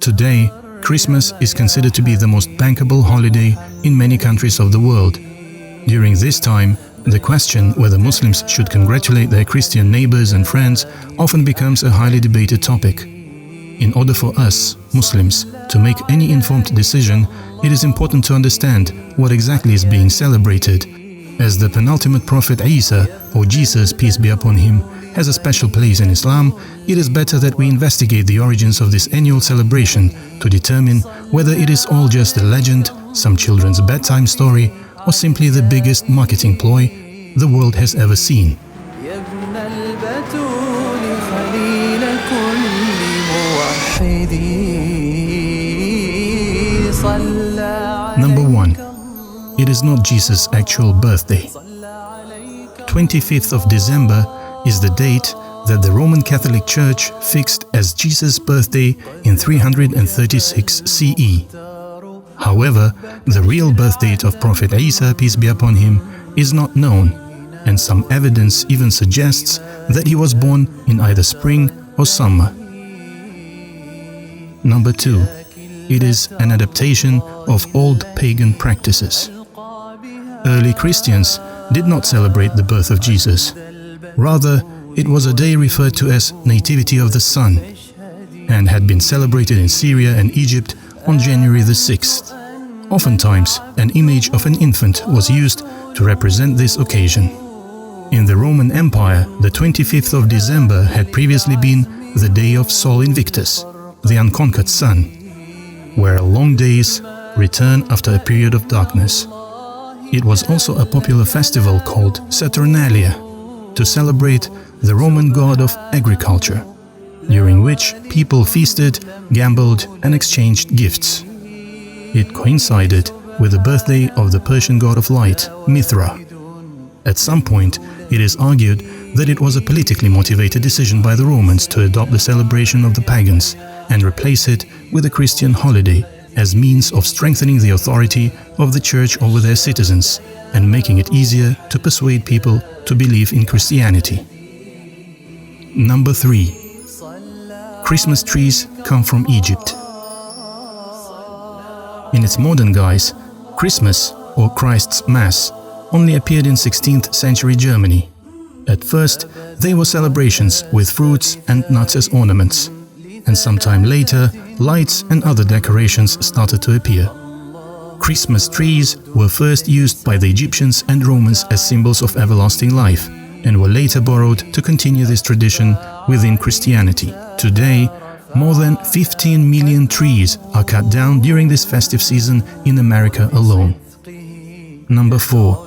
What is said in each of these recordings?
Today, Christmas is considered to be the most bankable holiday in many countries of the world. During this time, the question whether Muslims should congratulate their Christian neighbors and friends often becomes a highly debated topic. In order for us, Muslims, to make any informed decision, it is important to understand what exactly is being celebrated. As the penultimate prophet Isa, or Jesus, peace be upon him, has a special place in Islam, it is better that we investigate the origins of this annual celebration to determine whether it is all just a legend, some children's bedtime story, or simply the biggest marketing ploy the world has ever seen. Number 1. It is not Jesus' actual birthday. 25th of December is the date that the Roman Catholic Church fixed as Jesus' birthday in 336 CE. However, the real birth date of Prophet Isa, peace be upon him, is not known, and some evidence even suggests that he was born in either spring or summer. Number 2. It is an adaptation of old pagan practices. Early Christians did not celebrate the birth of Jesus. Rather, it was a day referred to as Nativity of the Sun, and had been celebrated in Syria and Egypt on January the 6th. Oftentimes, an image of an infant was used to represent this occasion. In the Roman Empire, the 25th of December had previously been the day of Sol Invictus, the unconquered sun, where long days return after a period of darkness. It was also a popular festival called Saturnalia, to celebrate the Roman god of agriculture, during which people feasted, gambled, and exchanged gifts. It coincided with the birthday of the Persian god of light, Mithra. At some point, it is argued that it was a politically motivated decision by the Romans to adopt the celebration of the pagans and replace it with a Christian holiday as means of strengthening the authority of the Church over their citizens and making it easier to persuade people to believe in Christianity. Number 3. Christmas trees come from Egypt. In its modern guise, Christmas, or Christ's Mass, only appeared in 16th century Germany. At first, they were celebrations with fruits and nuts as ornaments, and sometime later, lights and other decorations started to appear. Christmas trees were first used by the Egyptians and Romans as symbols of everlasting life, and were later borrowed to continue this tradition within Christianity. Today, more than 15 million trees are cut down during this festive season in America alone. Number 4.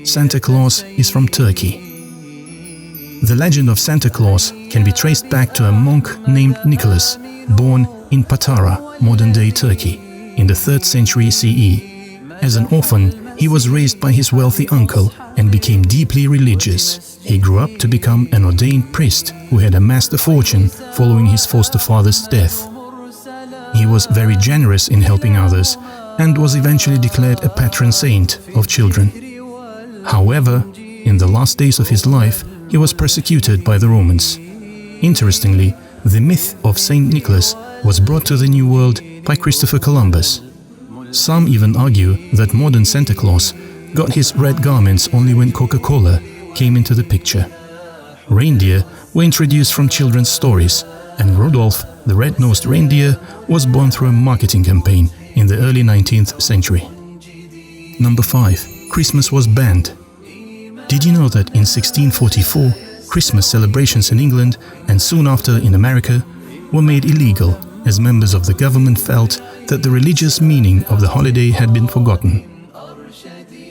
Santa Claus is from Turkey. The legend of Santa Claus can be traced back to a monk named Nicholas, born in Patara, modern-day Turkey, in the 3rd century CE. As an orphan, he was raised by his wealthy uncle and became deeply religious. He grew up to become an ordained priest who had amassed a fortune following his foster father's death. He was very generous in helping others and was eventually declared a patron saint of children. However, in the last days of his life, he was persecuted by the Romans. Interestingly, the myth of Saint Nicholas was brought to the New World by Christopher Columbus. Some even argue that modern Santa Claus got his red garments only when Coca-Cola came into the picture. Reindeer were introduced from children's stories, and Rudolph, the red-nosed reindeer, was born through a marketing campaign in the early 19th century. Number 5. Christmas was banned. Did you know that in 1644, Christmas celebrations in England and soon after in America were made illegal as members of the government felt that the religious meaning of the holiday had been forgotten?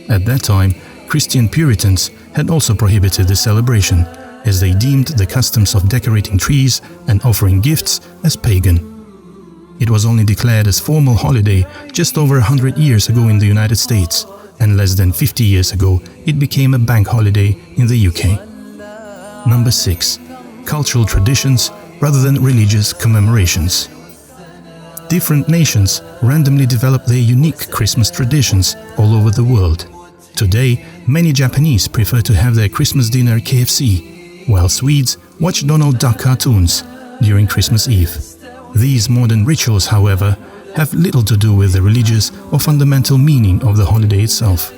At that time, Christian Puritans had also prohibited the celebration, as they deemed the customs of decorating trees and offering gifts as pagan. It was only declared as formal holiday just over 100 years ago in the United States, and less than 50 years ago it became a bank holiday in the UK. Number 6. Cultural traditions rather than religious commemorations. Different nations randomly develop their unique Christmas traditions all over the world. Today, many Japanese prefer to have their Christmas dinner KFC, while Swedes watch Donald Duck cartoons during Christmas Eve. These modern rituals, however, have little to do with the religious or fundamental meaning of the holiday itself.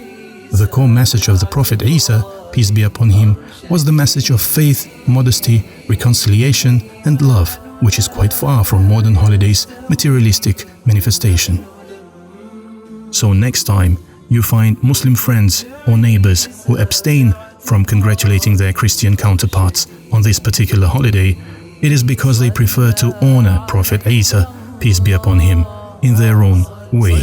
The core message of the Prophet Isa, peace be upon him, was the message of faith, modesty, reconciliation and love, which is quite far from modern holidays' materialistic manifestation. So next time you find Muslim friends or neighbors who abstain from congratulating their Christian counterparts on this particular holiday, it is because they prefer to honor Prophet Isa, peace be upon him, in their own way.